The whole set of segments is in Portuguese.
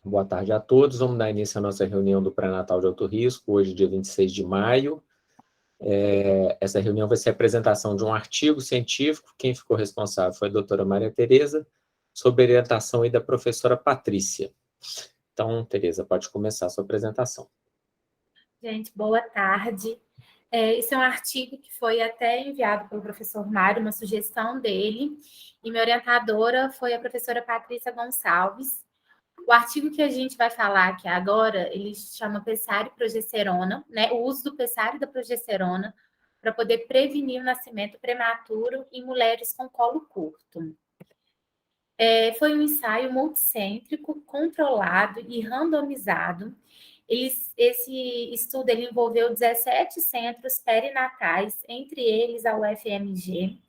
Boa tarde a todos. Vamos dar início à nossa reunião do pré-natal de alto risco, hoje, dia 26 de maio. Essa reunião vai ser a apresentação de um artigo científico. Quem ficou responsável foi a doutora Maria Tereza, sob orientação aí da professora Patrícia. Então, Tereza, pode começar a sua apresentação. Gente, boa tarde. Esse é um artigo que foi até enviado pelo professor Mário, uma sugestão dele, e minha orientadora foi a professora Patrícia Gonçalves. O artigo que a gente vai falar aqui agora, ele chama Pessário e Progesterona, né? O uso do pessário e da progesterona para poder prevenir o nascimento prematuro em mulheres com colo curto. Foi um ensaio multicêntrico, controlado e randomizado. Esse estudo ele envolveu 17 centros perinatais, entre eles a UFMG,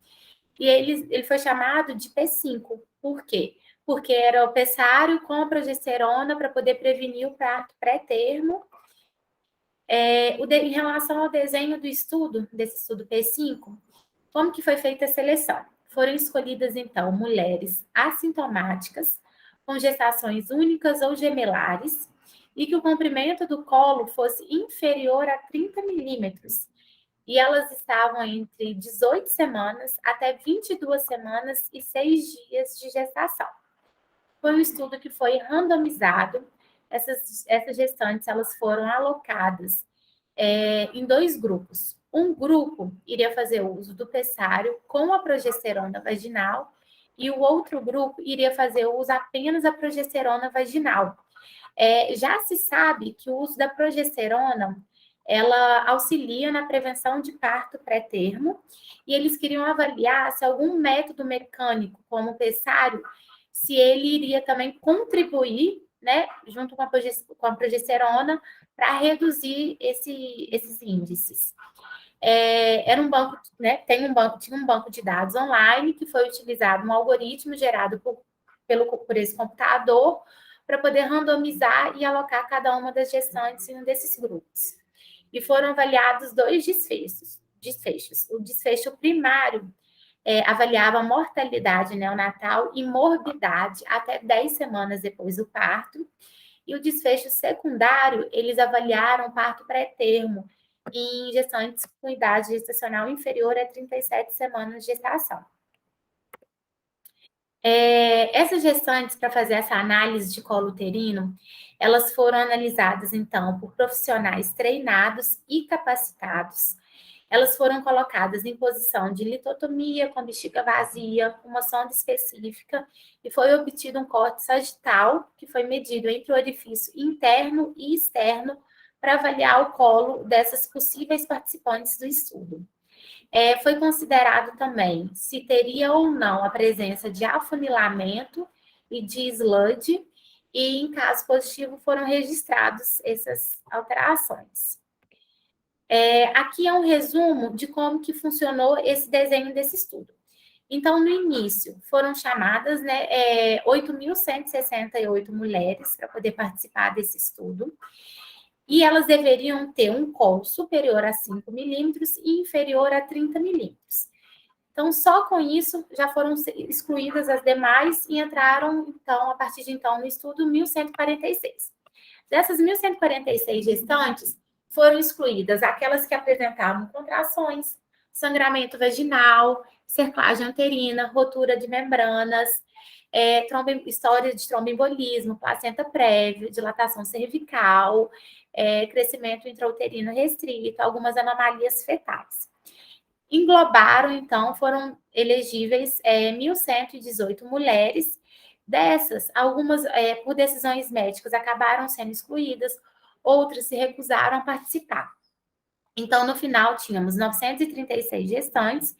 e ele foi chamado de P5. Por quê? Porque era o pessário com a progesterona para poder prevenir o parto pré-termo. Em relação ao desenho do estudo, desse estudo P5, como que foi feita a seleção? Foram escolhidas, então, mulheres assintomáticas, com gestações únicas ou gemelares, e que o comprimento do colo fosse inferior a 30 milímetros. E elas estavam entre 18 semanas até 22 semanas e 6 dias de gestação. Foi um estudo que foi randomizado. Essas gestantes elas foram alocadas em 2 grupos. Um grupo iria fazer uso do pessário com a progesterona vaginal e o outro grupo iria fazer uso apenas da progesterona vaginal. Já se sabe que o uso da progesterona ela auxilia na prevenção de parto pré-termo e eles queriam avaliar se algum método mecânico, como o pessário, se ele iria também contribuir, né, junto com a progesterona, para reduzir esses índices. Era um banco, né, tinha um banco de dados online que foi utilizado um algoritmo gerado por esse computador para poder randomizar e alocar cada uma das gestantes em um desses grupos. E foram avaliados 2 desfechos. O desfecho primário avaliava a mortalidade neonatal e morbidade até 10 semanas depois do parto. E o desfecho secundário, eles avaliaram o parto pré-termo em gestantes com idade gestacional inferior a 37 semanas de gestação. Essas gestantes, para fazer essa análise de colo uterino, elas foram analisadas, então, por profissionais treinados e capacitados. Elas foram colocadas em posição de litotomia, com bexiga vazia, uma sonda específica, e foi obtido um corte sagital, que foi medido entre o orifício interno e externo, para avaliar o colo dessas possíveis participantes do estudo. Foi considerado também se teria ou não a presença de afunilamento e de sludge, e em caso positivo foram registrados essas alterações. Aqui é um resumo de como que funcionou esse desenho desse estudo. Então, no início, foram chamadas 8.168 mulheres para poder participar desse estudo, e elas deveriam ter um colo superior a 5 milímetros e inferior a 30 milímetros. Então, só com isso, já foram excluídas as demais e entraram, então, a partir de então, no estudo 1.146. Dessas 1.146 gestantes, foram excluídas aquelas que apresentavam contrações, sangramento vaginal, cerclagem uterina, rotura de membranas, história de tromboembolismo, placenta prévia, dilatação cervical, crescimento intrauterino restrito, algumas anomalias fetais. Englobaram, então, foram elegíveis 1.118 mulheres. Dessas, algumas, por decisões médicas, acabaram sendo excluídas, outras se recusaram a participar. Então, no final, tínhamos 936 gestantes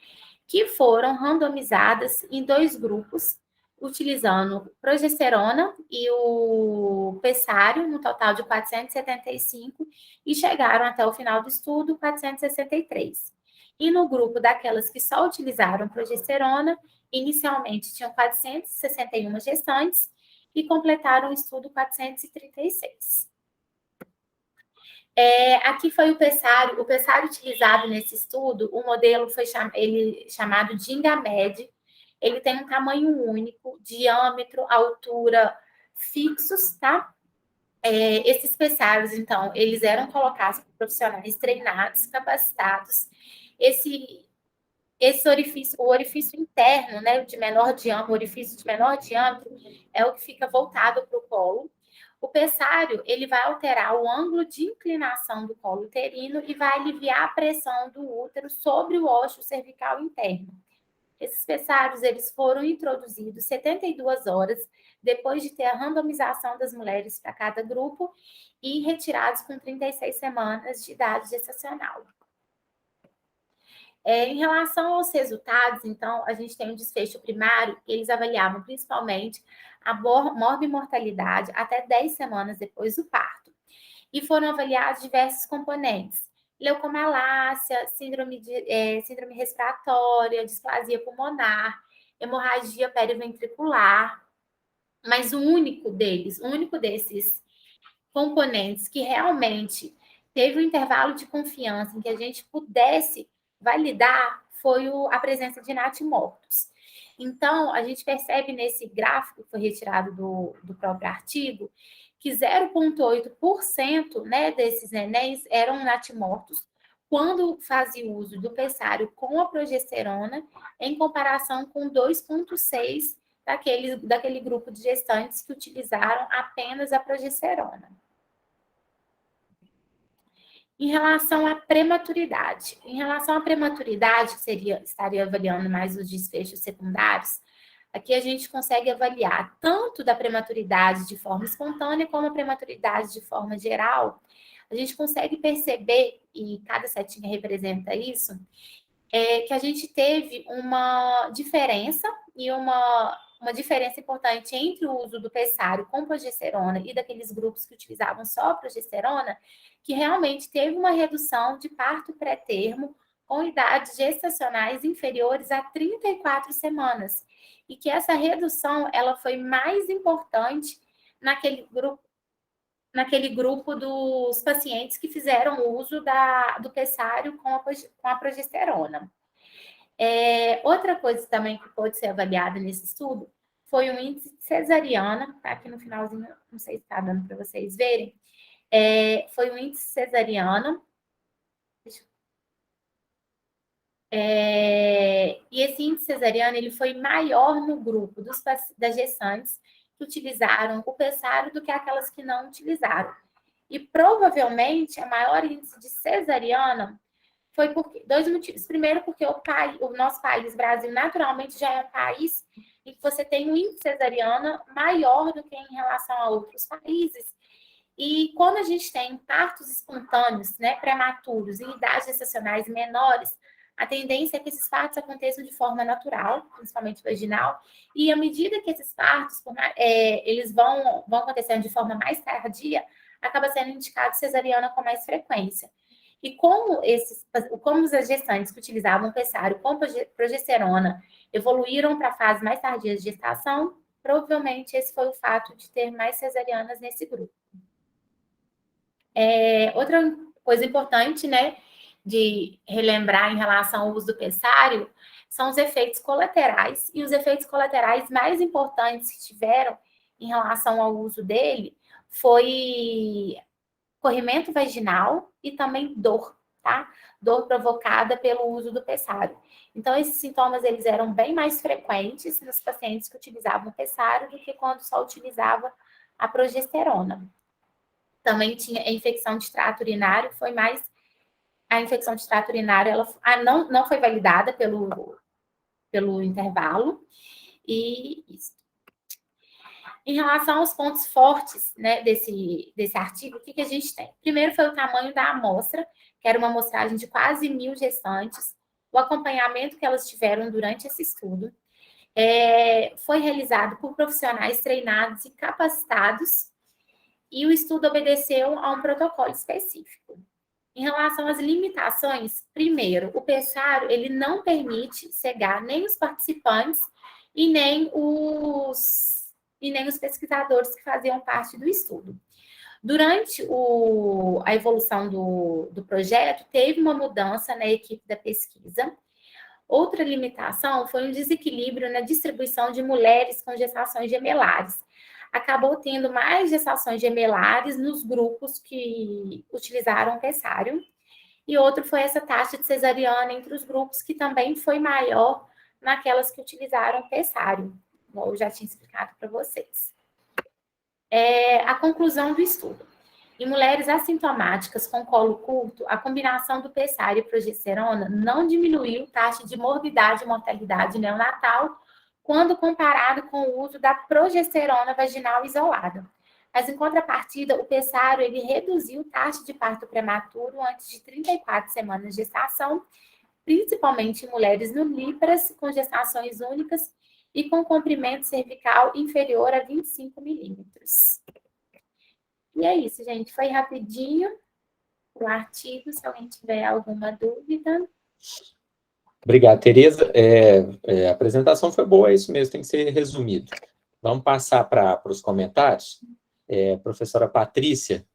que foram randomizadas em 2 grupos, utilizando progesterona e o pessário, no total de 475, e chegaram até o final do estudo 463. E no grupo daquelas que só utilizaram progesterona, inicialmente tinham 461 gestantes e completaram o estudo 436. Aqui foi o pessário utilizado nesse estudo, o modelo foi chamado Gingamed. Ele tem um tamanho único, diâmetro, altura fixos, tá? Esses pessários, então, eles eram colocados por profissionais treinados, capacitados. Esse orifício, o orifício interno, né, de menor diâmetro, o orifício de menor diâmetro é o que fica voltado para o colo. O pessário, ele vai alterar o ângulo de inclinação do colo uterino e vai aliviar a pressão do útero sobre o ósseo cervical interno. Esses pessários, eles foram introduzidos 72 horas depois de ter a randomização das mulheres para cada grupo e retirados com 36 semanas de idade gestacional. Em relação aos resultados, então, a gente tem um desfecho primário, que eles avaliavam principalmente a morbimortalidade até 10 semanas depois do parto. E foram avaliados diversos componentes: leucomalácia, síndrome respiratória, displasia pulmonar, hemorragia periventricular. Mas o único desses componentes que realmente teve um intervalo de confiança em que a gente pudesse validar foi a presença de natimortos. Então, a gente percebe nesse gráfico que foi retirado do próprio artigo que 0,8%, né, desses nenéns eram natimortos quando fazia uso do pessário com a progesterona, em comparação com 2,6% daquele grupo de gestantes que utilizaram apenas a progesterona. Em relação à prematuridade, que estaria avaliando mais os desfechos secundários, aqui a gente consegue avaliar tanto da prematuridade de forma espontânea como a prematuridade de forma geral. A gente consegue perceber, e cada setinha representa isso, que a gente teve uma diferença diferença importante entre o uso do pessário com progesterona e daqueles grupos que utilizavam só a progesterona, que realmente teve uma redução de parto pré-termo com idades gestacionais inferiores a 34 semanas. E que essa redução ela foi mais importante naquele grupo dos pacientes que fizeram uso do pessário com a progesterona. Outra coisa também que pode ser avaliada nesse estudo foi o índice de cesariana, tá aqui no finalzinho, não sei se está dando para vocês verem, foi o índice cesariana. E esse índice cesariano ele foi maior no grupo das gestantes que utilizaram o pessário do que aquelas que não utilizaram. E provavelmente a maior índice de cesariana foi por dois motivos. Primeiro, porque o nosso país, Brasil, naturalmente já é um país em que você tem um índice cesariana maior do que em relação a outros países. E quando a gente tem partos espontâneos, né, prematuros, em idades gestacionais menores, a tendência é que esses partos aconteçam de forma natural, principalmente vaginal, e à medida que esses partos eles vão acontecendo de forma mais tardia, acaba sendo indicado cesariana com mais frequência. E como os gestantes que utilizavam pessário com progesterona evoluíram para fases mais tardias de gestação, provavelmente esse foi o fato de ter mais cesarianas nesse grupo. Outra coisa importante, né, de relembrar em relação ao uso do pessário são os efeitos colaterais. E os efeitos colaterais mais importantes que tiveram em relação ao uso dele foi corrimento vaginal e também dor, tá? Dor provocada pelo uso do pessário. Então, esses sintomas, eles eram bem mais frequentes nos pacientes que utilizavam o pessário do que quando só utilizava a progesterona. Também tinha a infecção de trato urinário, a infecção de trato urinário, ela não foi validada pelo intervalo, e isso. Em relação aos pontos fortes, né, desse artigo, o que a gente tem? Primeiro foi o tamanho da amostra, que era uma amostragem de quase 1.000 gestantes, o acompanhamento que elas tiveram durante esse estudo. Foi realizado por profissionais treinados e capacitados, e o estudo obedeceu a um protocolo específico. Em relação às limitações, primeiro, o pessário ele não permite cegar nem os participantes e nem os pesquisadores que faziam parte do estudo. Durante a evolução do projeto, teve uma mudança na equipe da pesquisa. Outra limitação foi um desequilíbrio na distribuição de mulheres com gestações gemelares. acabou tendo mais gestações gemelares nos grupos que utilizaram pessário, e outro foi essa taxa de cesariana entre os grupos, que também foi maior naquelas que utilizaram pessário, como eu já tinha explicado para vocês. A conclusão do estudo. Em mulheres assintomáticas com colo curto, a combinação do pessário e progesterona não diminuiu a taxa de morbidade e mortalidade neonatal quando comparado com o uso da progesterona vaginal isolada. Mas, em contrapartida, o pessário ele reduziu a taxa de parto prematuro antes de 34 semanas de gestação, principalmente em mulheres nulíparas com gestações únicas e com comprimento cervical inferior a 25 milímetros. E é isso, gente. Foi rapidinho o artigo, se alguém tiver alguma dúvida. Obrigado, Tereza. A apresentação foi boa, é isso mesmo, tem que ser resumido. Vamos passar para os comentários. Professora Patrícia,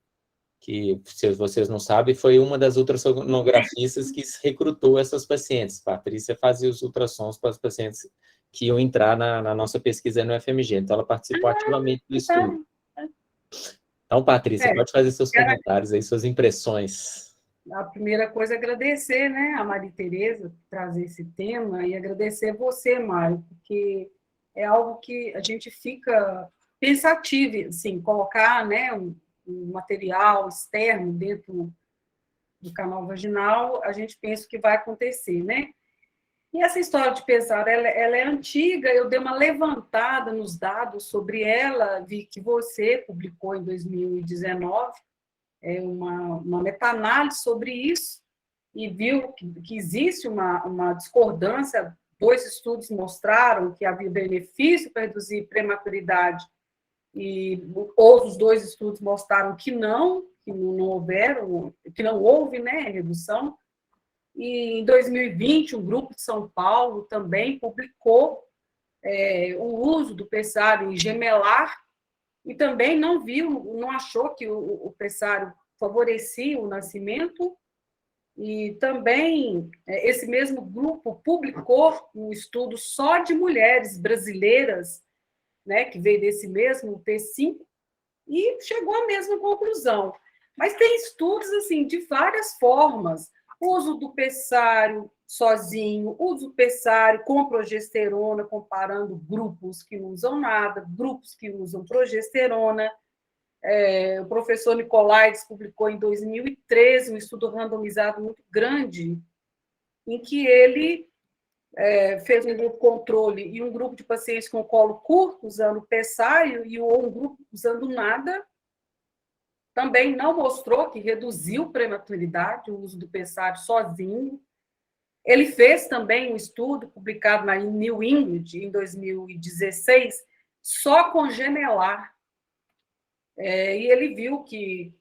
que, se vocês não sabem, foi uma das ultrassonografistas que recrutou essas pacientes. Patrícia fazia os ultrassons para as pacientes que iam entrar na nossa pesquisa no FMG, então ela participou ativamente do estudo. Então, Patrícia, pode fazer seus comentários aí, suas impressões. A primeira coisa é agradecer, né, a Maria Tereza por trazer esse tema e agradecer você, Mário, porque é algo que a gente fica pensativo, assim, colocar, né, um material externo dentro do canal vaginal, a gente pensa que vai acontecer, né? E essa história de pesar, ela é antiga, eu dei uma levantada nos dados sobre ela, vi que você publicou em 2019 uma meta-análise sobre isso, e viu que existe uma discordância. 2 estudos mostraram que havia benefício para reduzir prematuridade, e outros 2 estudos mostraram que não houve, né, redução. E em 2020, um grupo de São Paulo também publicou o uso do pessário gemelar, e também não achou que o pessário favorecia o nascimento. E também esse mesmo grupo publicou um estudo só de mulheres brasileiras, né, que veio desse mesmo P5, e chegou à mesma conclusão. Mas tem estudos assim de várias formas: uso do pessário sozinho, uso do pessário com progesterona, comparando grupos que não usam nada, grupos que usam progesterona. O professor Nicolaides publicou em 2013 um estudo randomizado muito grande, em que ele fez um grupo controle e um grupo de pacientes com colo curto usando pessário e um grupo usando nada. Também não mostrou que reduziu prematuridade o uso do pessário sozinho. Ele fez também um estudo publicado na New England em 2016 só com gemelar. E ele viu que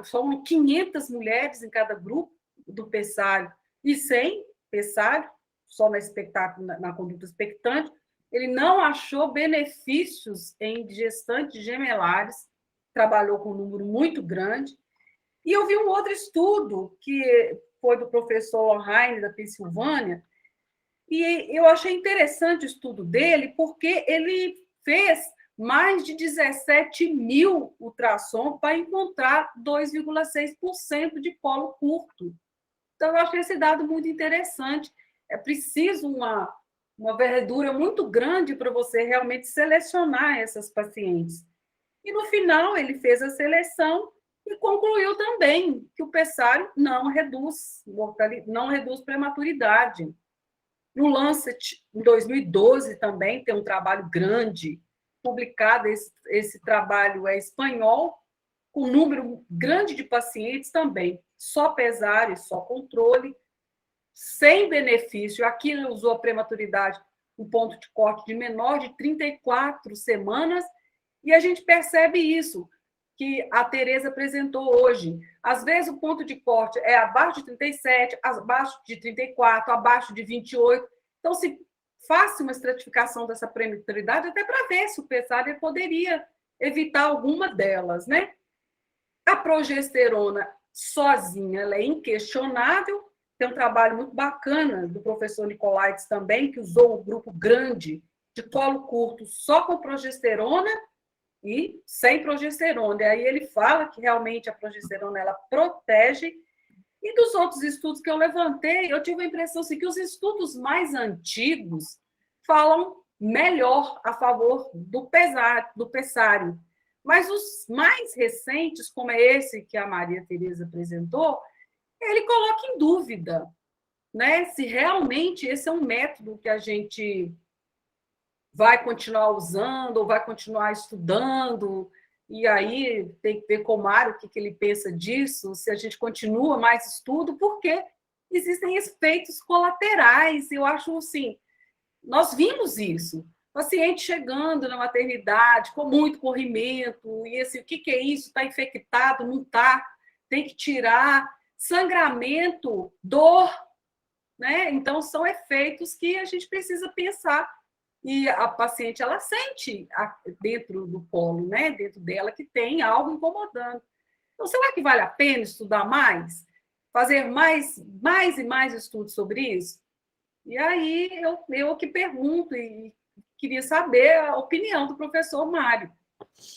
são 500 mulheres em cada grupo do pessário e 100 pessário, só na conduta expectante. Ele não achou benefícios em gestantes gemelares, trabalhou com um número muito grande. E eu vi um outro estudo, que foi do professor Lohane, da Pensilvânia, e eu achei interessante o estudo dele, porque ele fez mais de 17 mil ultrassons para encontrar 2,6% de colo curto. Então, eu achei esse dado muito interessante. É preciso uma verdura muito grande para você realmente selecionar essas pacientes. E, no final, ele fez a seleção e concluiu também que o pessário não reduz prematuridade. No Lancet, em 2012, também tem um trabalho grande publicado. Esse trabalho é espanhol, com um número grande de pacientes também, só pessário, só controle, sem benefício. Aqui ele usou a prematuridade, um ponto de corte de menor de 34 semanas, e a gente percebe isso, que a Tereza apresentou hoje. Às vezes o ponto de corte é abaixo de 37, abaixo de 34, abaixo de 28. Então, se faça uma estratificação dessa prematuridade, até para ver se o pessário poderia evitar alguma delas, né? A progesterona sozinha, ela é inquestionável. Tem um trabalho muito bacana do professor Nicolaides também, que usou um grupo grande de colo curto só com progesterona, e sem progesterona. E aí ele fala que realmente a progesterona ela protege. E dos outros estudos que eu levantei, eu tive a impressão assim, que os estudos mais antigos falam melhor a favor do pessário. Mas os mais recentes, como é esse que a Maria Tereza apresentou, ele coloca em dúvida, né, se realmente esse é um método que a gente vai continuar usando ou vai continuar estudando. E aí tem que ver com o Mário o que ele pensa disso, se a gente continua mais estudo, porque existem efeitos colaterais. Eu acho assim, nós vimos isso. Paciente chegando na maternidade com muito corrimento, e assim, o que é isso? Está infectado? Não está? Tem que tirar. Sangramento, dor, né? Então, são efeitos que a gente precisa pensar. E a paciente, ela sente dentro do colo, né? Dentro dela, que tem algo incomodando. Então, será que vale a pena estudar mais? Fazer mais e mais estudos sobre isso? E aí, eu que pergunto e queria saber a opinião do professor Mário.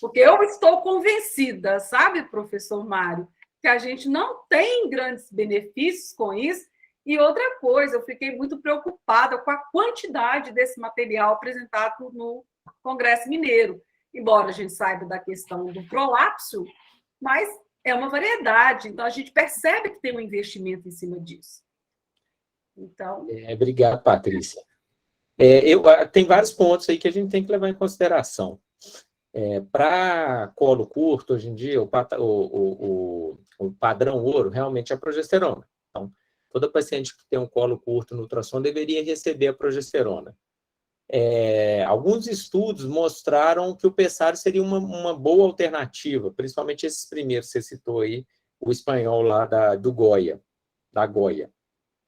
Porque eu estou convencida, sabe, professor Mário, que a gente não tem grandes benefícios com isso. E outra coisa, eu fiquei muito preocupada com a quantidade desse material apresentado no Congresso Mineiro. Embora a gente saiba da questão do prolapso, mas é uma variedade. Então, a gente percebe que tem um investimento em cima disso. Então... Obrigado, Patrícia. Tem vários pontos aí que a gente tem que levar em consideração. Para colo curto, hoje em dia, o padrão ouro realmente é a progesterona. Então, toda paciente que tem um colo curto no ultrassom deveria receber a progesterona. Alguns estudos mostraram que o pessário seria uma boa alternativa, principalmente esses primeiros que você citou aí, o espanhol lá da Goya,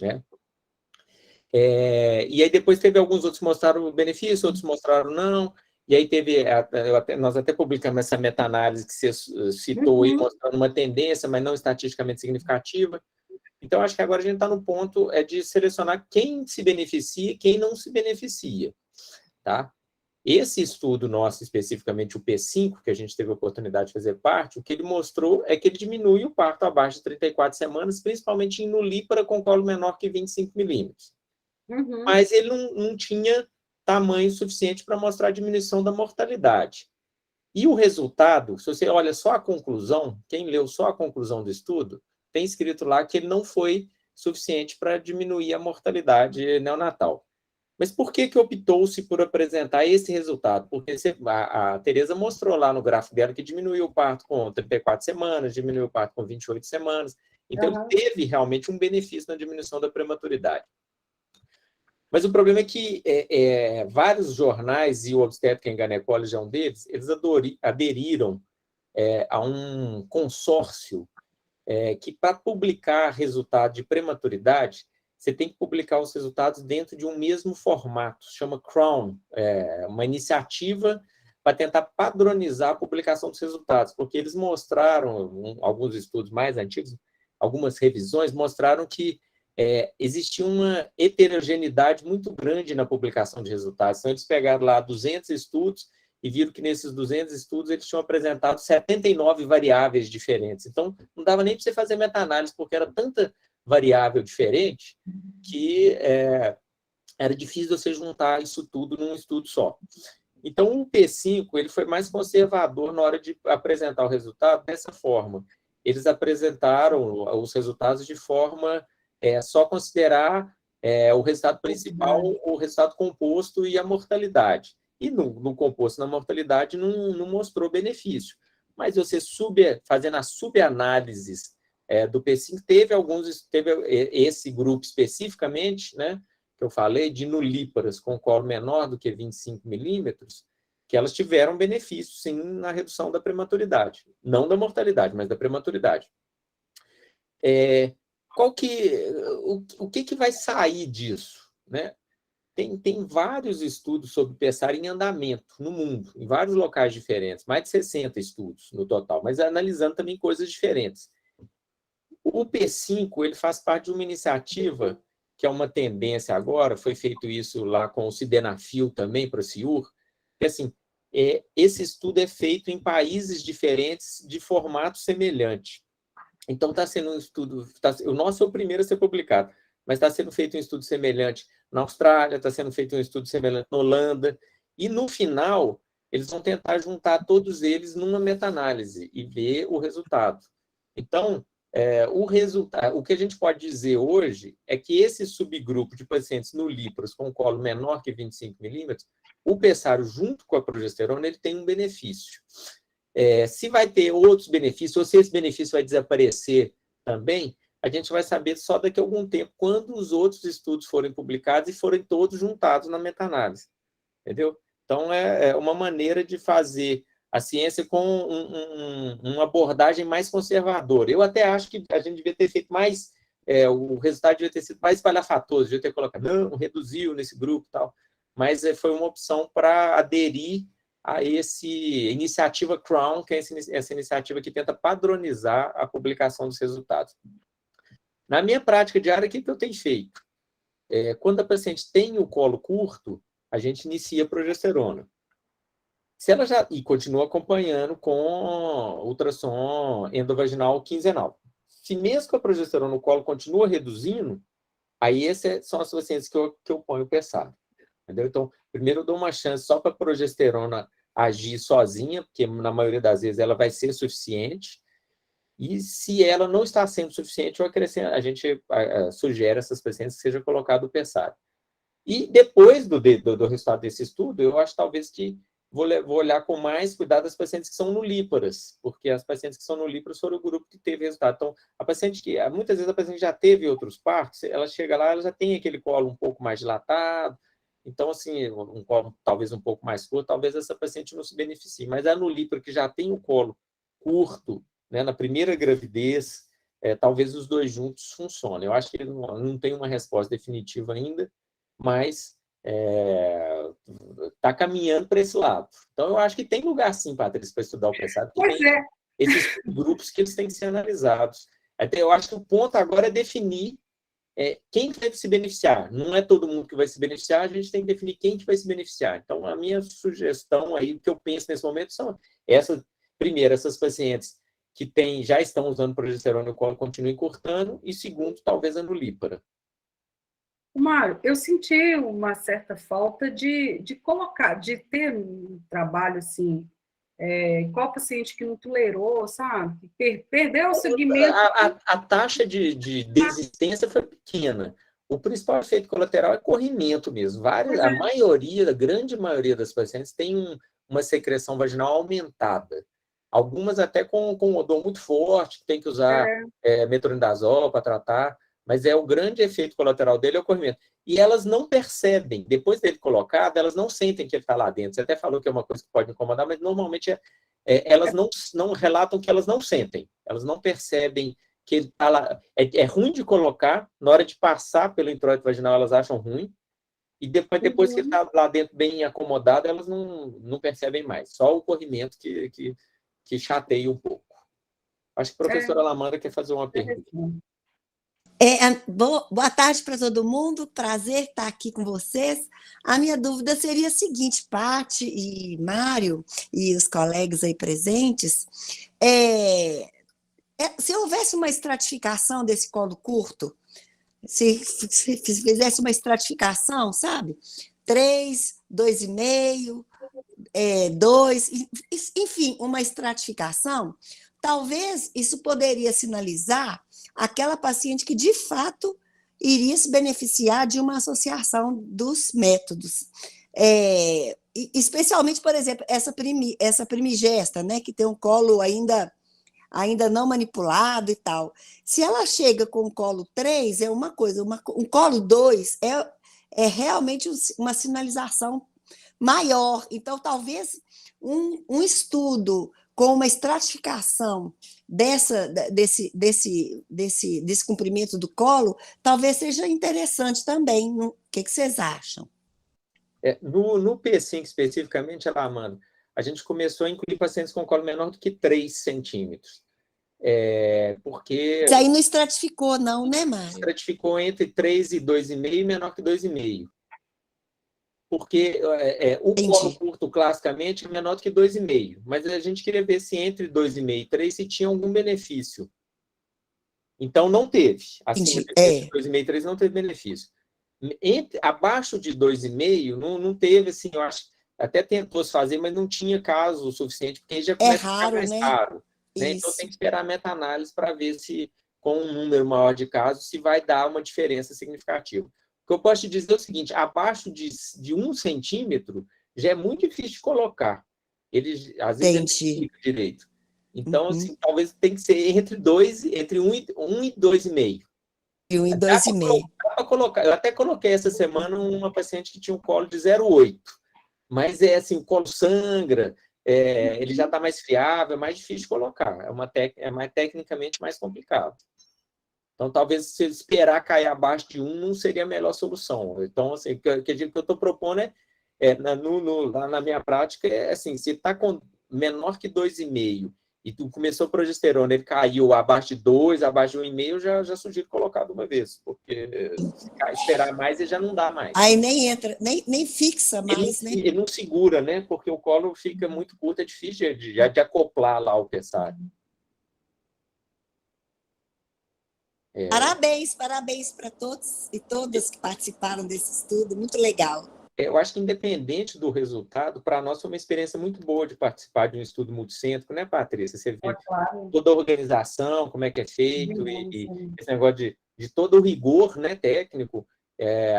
né? E aí depois teve alguns outros que mostraram benefício, outros mostraram não. E aí nós até publicamos essa meta-análise que você citou aí, mostrando uma tendência, mas não estatisticamente significativa. Então, acho que agora a gente está no ponto de selecionar quem se beneficia e quem não se beneficia. Tá? Esse estudo nosso, especificamente o P5, que a gente teve a oportunidade de fazer parte, o que ele mostrou é que ele diminui o parto abaixo de 34 semanas, principalmente em nulípara com colo menor que 25 milímetros. Mas ele não tinha tamanho suficiente para mostrar a diminuição da mortalidade. E o resultado, se você olha só a conclusão, quem leu só a conclusão do estudo, tem escrito lá que ele não foi suficiente para diminuir a mortalidade neonatal. Mas por que optou-se por apresentar esse resultado? Porque a Tereza mostrou lá no gráfico dela que diminuiu o parto com 34 semanas, diminuiu o parto com 28 semanas. Então, ele teve realmente um benefício na diminuição da prematuridade. Mas o problema é que vários jornais, e o Obstetrics and Gynecology é um deles, eles aderiram a um consórcio que, para publicar resultado de prematuridade, você tem que publicar os resultados dentro de um mesmo formato, chama CROWN, uma iniciativa para tentar padronizar a publicação dos resultados, porque eles mostraram, alguns estudos mais antigos, algumas revisões mostraram que existia uma heterogeneidade muito grande na publicação de resultados. Então, eles pegaram lá 200 estudos e viram que nesses 200 estudos eles tinham apresentado 79 variáveis diferentes. Então, não dava nem para você fazer meta-análise, porque era tanta variável diferente que era difícil você juntar isso tudo num estudo só. Então, o P5 ele foi mais conservador na hora de apresentar o resultado dessa forma. Eles apresentaram os resultados de forma só considerar o resultado principal, o resultado composto e a mortalidade. E no composto e na mortalidade não mostrou benefício. Mas você fazendo as subanálises do P5, teve esse grupo especificamente, né, que eu falei, de nulíparas com colo menor do que 25 milímetros, que elas tiveram benefício, sim, na redução da prematuridade. Não da mortalidade, mas da prematuridade. O que vai sair disso? Né? Tem vários estudos sobre pessário em andamento no mundo, em vários locais diferentes, mais de 60 estudos no total, mas analisando também coisas diferentes. O P5 ele faz parte de uma iniciativa que é uma tendência agora, foi feito isso lá com o Sildenafil também para o CIUR, que assim, esse estudo é feito em países diferentes de formato semelhante. Então, está sendo um estudo... o nosso é o primeiro a ser publicado, mas está sendo feito um estudo semelhante na Austrália, está sendo feito um estudo semelhante na Holanda, e, no final, eles vão tentar juntar todos eles numa meta-análise e ver o resultado. Então, o que a gente pode dizer hoje é que esse subgrupo de pacientes nulíparos com colo menor que 25 milímetros, o pessário junto com a progesterona, ele tem um benefício. Se vai ter outros benefícios, ou se esse benefício vai desaparecer também, a gente vai saber só daqui a algum tempo, quando os outros estudos forem publicados e forem todos juntados na meta-análise. Entendeu? Então, é uma maneira de fazer a ciência com uma abordagem mais conservadora. Eu até acho que a gente devia ter feito mais, o resultado devia ter sido mais espalhafatoso, devia ter colocado, não, reduziu nesse grupo e tal, mas foi uma opção para aderir a essa iniciativa Crown, que é essa iniciativa que tenta padronizar a publicação dos resultados. Na minha prática diária, o que eu tenho feito? Quando a paciente tem o colo curto, a gente inicia a progesterona. Se ela e continua acompanhando com ultrassom endovaginal quinzenal. Se mesmo com a progesterona no colo continua reduzindo, aí essas são as pacientes que eu ponho o pessário. Entendeu? Então, primeiro eu dou uma chance só para a progesterona agir sozinha, porque na maioria das vezes ela vai ser suficiente. E se ela não está sendo suficiente, a gente sugere a essas pacientes que seja colocado o pessário. E depois do resultado desse estudo, eu acho talvez que vou olhar com mais cuidado as pacientes que são nulíparas, porque as pacientes que são nulíparas foram o grupo que teve resultado. Então, muitas vezes a paciente já teve outros partos, ela chega lá, ela já tem aquele colo um pouco mais dilatado, então, assim, um colo talvez um pouco mais curto, talvez essa paciente não se beneficie. Mas a nulípara que já tem o colo curto, né, na primeira gravidez, talvez os dois juntos funcionem. Eu acho que não tem uma resposta definitiva ainda, mas está caminhando para esse lado. Então, eu acho que tem lugar, sim, Patrícia, para estudar o pessário. Pois é. Esses grupos que eles têm que ser analisados. Até eu acho que o ponto agora é definir quem vai se beneficiar. Não é todo mundo que vai se beneficiar, a gente tem que definir quem que vai se beneficiar. Então, a minha sugestão aí, o que eu penso nesse momento são primeiro, essas pacientes que já estão usando progesterona no colo continuem cortando, e segundo, talvez a nulípara. Mário, eu senti uma certa falta de ter um trabalho assim, qual paciente que não tolerou, sabe? Perdeu o segmento. A taxa de desistência foi pequena. O principal efeito colateral é corrimento mesmo. A grande maioria das pacientes tem uma secreção vaginal aumentada. Algumas até com um odor muito forte, tem que usar metronidazol para tratar, mas o grande efeito colateral dele é o corrimento. E elas não percebem, depois dele colocado, elas não sentem que ele está lá dentro. Você até falou que é uma coisa que pode incomodar, mas normalmente elas não relatam que elas não sentem, elas não percebem que ele está lá. É ruim de colocar, na hora de passar pelo introito vaginal, elas acham ruim, e depois que ele está lá dentro bem acomodado, elas não percebem mais. Só o corrimento que chateia um pouco. Acho que a professora Lamanda quer fazer uma pergunta. Boa tarde para todo mundo, prazer estar aqui com vocês. A minha dúvida seria a seguinte, Paty e Mário e os colegas aí presentes, se houvesse uma estratificação desse colo curto, se fizesse uma estratificação, sabe? 3, 2,5, 2, enfim, uma estratificação, talvez isso poderia sinalizar aquela paciente que, de fato, iria se beneficiar de uma associação dos métodos. Especialmente, por exemplo, essa primigesta, né, que tem um colo ainda não manipulado e tal. Se ela chega com o colo 3, é uma coisa, um colo 2 é realmente uma sinalização maior. Então, talvez um estudo com uma estratificação desse comprimento do colo, talvez seja interessante também. O que vocês acham? No P5, especificamente, Amanda, a gente começou a incluir pacientes com colo menor do que 3 centímetros. Porque... Mas aí não estratificou, não, né, Mário? Estratificou entre 3 e 2,5 e menor que 2,5. porque o Entendi. colo curto, classicamente, é menor do que 2,5, mas a gente queria ver se entre 2,5 e 3 se tinha algum benefício. Então, não teve. Acima Entendi. de 2,5 e 3 não teve benefício. Abaixo de 2,5, não teve, assim, eu acho, até tentou se fazer, mas não tinha caso suficiente, porque aí já começa a ficar raro, mais né? caro. Né? Então, Isso. tem que esperar a meta-análise para ver se, com um número maior de casos, se vai dar uma diferença significativa. O que eu posso te dizer é o seguinte, abaixo de 1 centímetro, já é muito difícil de colocar. Ele, às vezes, ele Entendi. não fica direito. Então, Uhum. assim, talvez tem que ser entre 1 e 2,5. E 1 e Dá 2,5. para colocar. Eu até coloquei essa semana uma paciente que tinha um colo de 0,8. Mas é assim, o colo sangra, ele já está mais friável, é mais difícil de colocar. É mais tecnicamente mais complicado. Então, talvez se esperar cair abaixo de 1 não seria a melhor solução. Então, assim, o que eu estou propondo lá na minha prática, é assim, se está com menor que 2,5 e tu começou a progesterona, ele caiu abaixo de 2, abaixo de 1,5, já sugiro colocar de uma vez, porque se esperar mais, ele já não dá mais. Aí nem entra, nem fixa mais, né? Ele não segura, né? Porque o colo fica muito curto, é difícil de acoplar lá o pessário. Parabéns para todos e todas que participaram desse estudo, muito legal. Eu acho que, independente do resultado, para nós foi uma experiência muito boa de participar de um estudo multicêntrico, né, Patrícia? Você vê Claro. toda a organização, como é que é feito, e esse negócio de todo o rigor, né, técnico.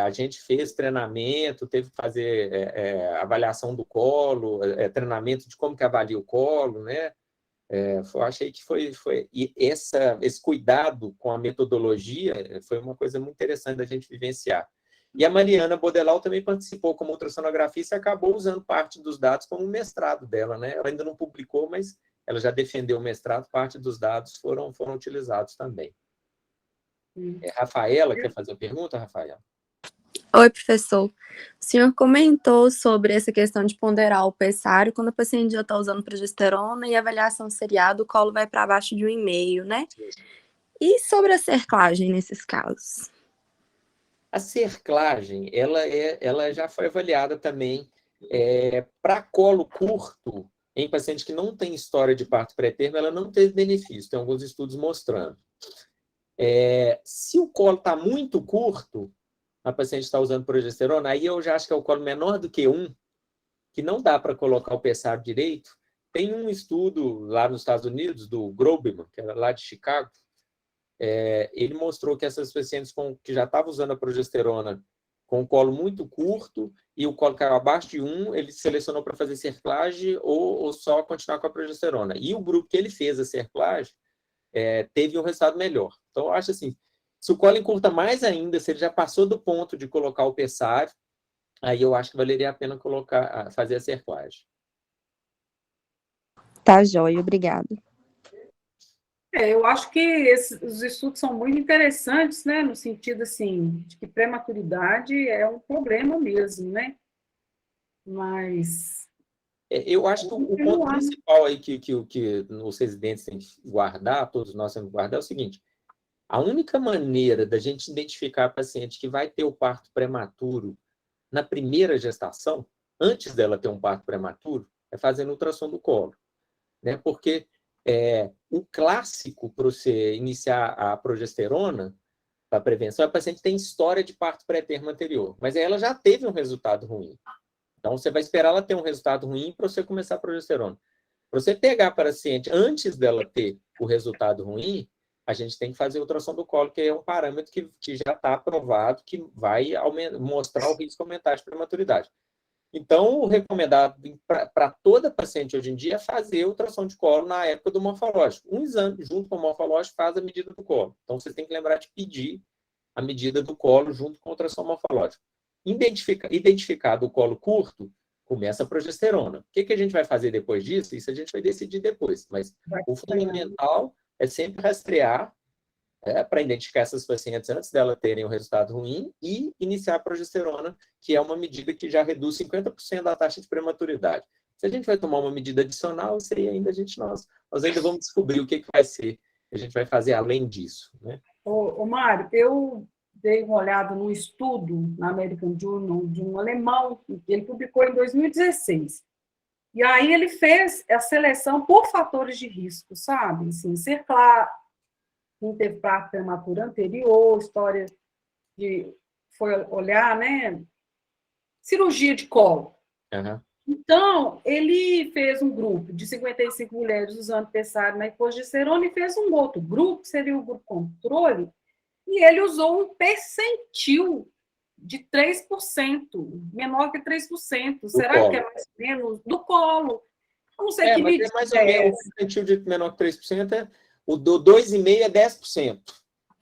A gente fez treinamento, teve que fazer avaliação do colo, treinamento de como que avalia o colo, né? Eu achei que foi e esse cuidado com a metodologia foi uma coisa muito interessante da gente vivenciar. E a Mariana Bodelau também participou como ultrassonografista e acabou usando parte dos dados como mestrado dela, né? Ela ainda não publicou, mas ela já defendeu o mestrado, parte dos dados foram utilizados também. Rafaela, quer fazer a pergunta, Rafaela? Oi, professor. O senhor comentou sobre essa questão de ponderar o pessário quando o paciente já está usando progesterona e a avaliação seriada, o colo vai para baixo de 1,5, né? E sobre a cerclagem nesses casos? A cerclagem, ela já foi avaliada também para colo curto, em pacientes que não têm história de parto pré-termo, ela não teve benefício, tem alguns estudos mostrando. Se o colo está muito curto, a paciente está usando progesterona, aí eu já acho que é o colo menor do que 1, que não dá para colocar o pessário direito. Tem um estudo lá nos Estados Unidos, do Grobman, que era lá de Chicago, ele mostrou que essas pacientes que já estavam usando a progesterona com o colo muito curto e o colo caiu abaixo de 1, ele selecionou para fazer cerclagem ou só continuar com a progesterona. E o grupo que ele fez a cerclagem teve um resultado melhor. Então, eu acho assim, se o colo encurta mais ainda, se ele já passou do ponto de colocar o pessário, aí eu acho que valeria a pena fazer a cerclagem. Tá, joia, obrigada. Eu acho que os estudos são muito interessantes, né? No sentido, assim, de que prematuridade é um problema mesmo, né? Mas... eu acho que o ponto principal aí que os residentes têm que guardar, todos nós temos que guardar, é o seguinte: a única maneira da gente identificar a paciente que vai ter o parto prematuro na primeira gestação, antes dela ter um parto prematuro, é fazendo ultrassom do colo, né? Porque o clássico para você iniciar a progesterona, para prevenção, a paciente tem história de parto pré-termo anterior, mas ela já teve um resultado ruim. Então, você vai esperar ela ter um resultado ruim para você começar a progesterona. Para você pegar a paciente antes dela ter o resultado ruim, a gente tem que fazer a ultrassom do colo, que é um parâmetro que já está aprovado, que vai mostrar o risco aumentar de prematuridade. Então, o recomendado para toda paciente hoje em dia é fazer ultrassom de colo na época do morfológico. Um exame, junto com o morfológico, faz a medida do colo. Então, você tem que lembrar de pedir a medida do colo junto com o ultrassom morfológico. Identificado o colo curto, começa a progesterona. O que a gente vai fazer depois disso? Isso a gente vai decidir depois. Mas o fundamental é sempre rastrear para identificar essas pacientes antes dela terem um resultado ruim e iniciar a progesterona, que é uma medida que já reduz 50% da taxa de prematuridade. Se a gente vai tomar uma medida adicional, isso aí ainda nós ainda vamos descobrir o que vai ser, que a gente vai fazer além disso, né? Mário, eu dei uma olhada no estudo na American Journal de um alemão, que ele publicou em 2016. E aí ele fez a seleção por fatores de risco, sabe? Assim, ser claro, quem teve parto prematuro anterior, história de... Foi olhar, né? Cirurgia de colo. Aham. Então, ele fez um grupo de 55 mulheres usando pessário e progesterona e fez um outro grupo, que seria o grupo controle, e ele usou um percentil de 3%, menor que 3%. Será colo. que é mais ou menos do colo? Eu não sei que Mas medida é mais ou menos, o percentil de menor que 3% o do 2,5% é 10%.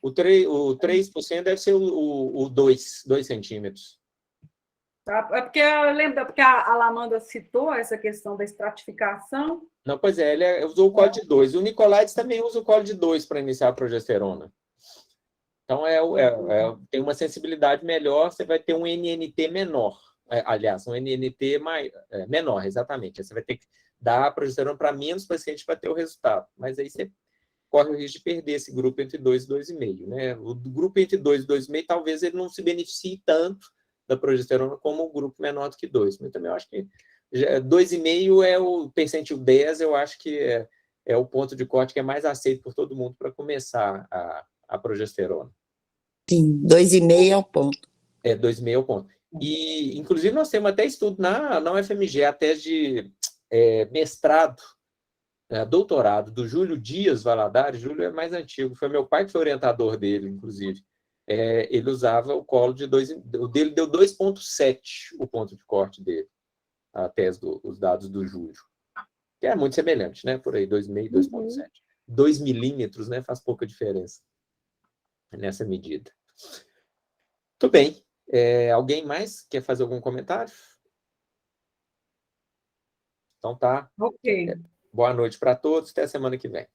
O 3% deve ser o 2 centímetros. Tá? É porque eu lembro, porque a Lamanda citou essa questão da estratificação. Não, pois é, ele usou o colo de 2. O Nicolaides também usa o colo de 2 para iniciar a progesterona. Então, tem uma sensibilidade melhor, você vai ter um NNT menor. Aliás, um NNT menor, exatamente. Você vai ter que dar a progesterona para menos pacientes para ter o resultado. Mas aí você corre o risco de perder esse grupo entre 2 e 2,5. Né? O grupo entre 2 e 2,5, talvez ele não se beneficie tanto da progesterona como o grupo menor do que 2. Mas também eu acho que 2,5 é o percentil 10, eu acho que é o ponto de corte que é mais aceito por todo mundo para começar a progesterona. Sim, 2,5 é o ponto. 2,5 é o ponto. E, inclusive, nós temos até estudo na UFMG, a tese de mestrado, doutorado, do Júlio Dias Valadares. Júlio é mais antigo, foi meu pai que foi orientador dele, inclusive. Ele usava o colo de 2, o dele deu 2,7 o ponto de corte dele, a tese os dados do Júlio. Que é muito semelhante, né? Por aí, 2,5, 2,7. 2 milímetros, né? Faz pouca diferença nessa medida. Tudo bem. Alguém mais quer fazer algum comentário? Então tá. Ok. Boa noite para todos. Até a semana que vem.